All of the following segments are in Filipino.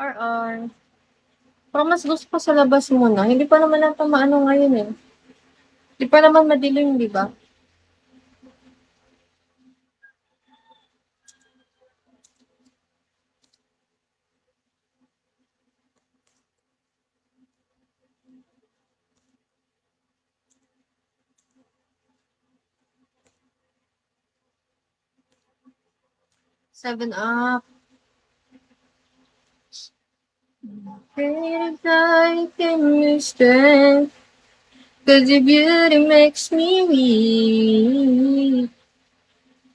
RR. Parang mas gusto ko sa labas muna. Hindi pa naman natin maano ngayon eh. Hindi pa naman madilim, di ba? Seven up. Great light in your strength, 'cause your beauty makes me weak.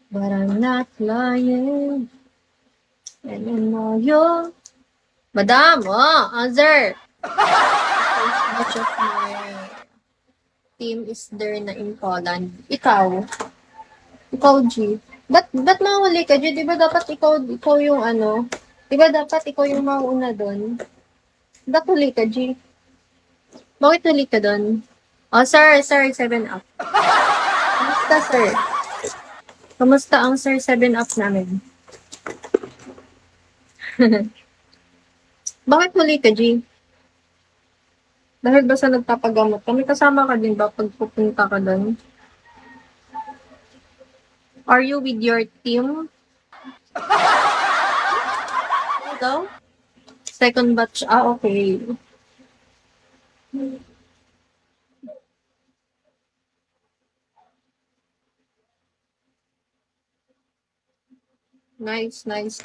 But I'm not lying, and I know you're... Madam, oh, answer! Much of my team is there na in Poland. Ikaw, G. Ba't mahuli ka, G? Di ba dapat ikaw yung ano? Di ba dapat ikaw yung mauna doon? Ba't huli ka, G? Bakit huli ka doon? Oh, sir, 7 up. Kamusta, sir? Kamusta ang sir 7 up namin? Bakit huli ka, G? Dahil ba sa nagpapagamot? Kami kasama ka din ba pag pupunta ka doon? Are you with your team? Ano daw? Second batch. Ah, okay. Nice, nice.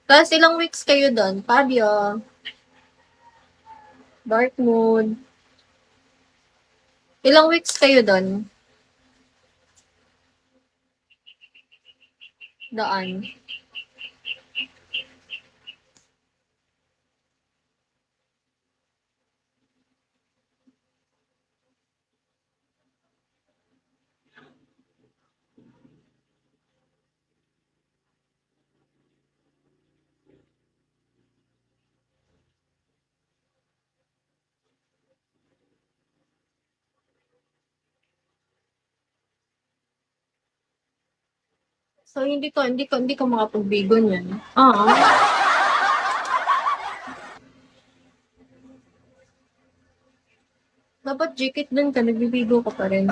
Tapos ilang weeks kayo doon? Fabio, Dark Mood. Ilang weeks kayo doon? Daan. So, hindi ka makapagbigon yan. Oo. Dapat jacket dun ka, nagbibigo ka pa rin.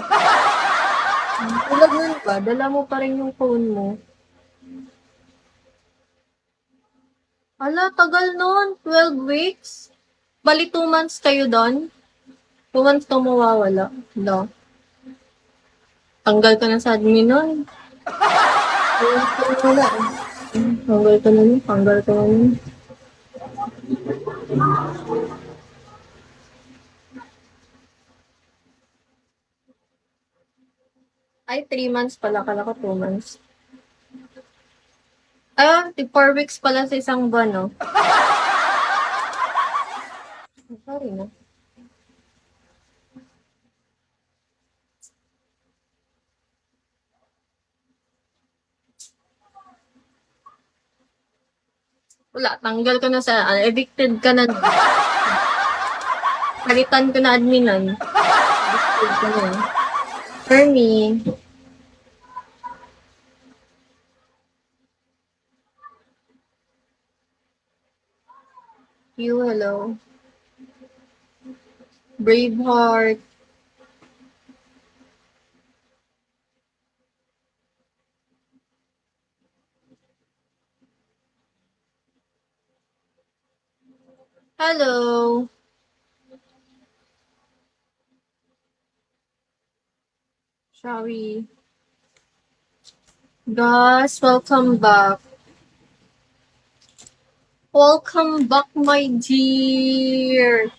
Tulad nun ba, dala mo pa rin yung phone mo. Ala, tagal nun. 12 weeks. Bali, 2 months kayo doon. 2 months ka mawawala. No. Tanggal ka na sa admin nun. 2 months ka mawala. Tanggal ka na nun. Tanggal ka na nun. Ay, 3 months pala. Kala ko 2 months. Ah, 4 weeks pala sa isang buwan, no? Sorry na. Wala, tanggal ko na sa, evicted ka na. Palitan ko na adminan. Evicted ka na. Fermi. You, hello. Braveheart. Hello. Shall we? Guys, welcome back. Welcome back, my dear.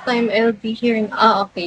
Time I'll be here. Ah, okay.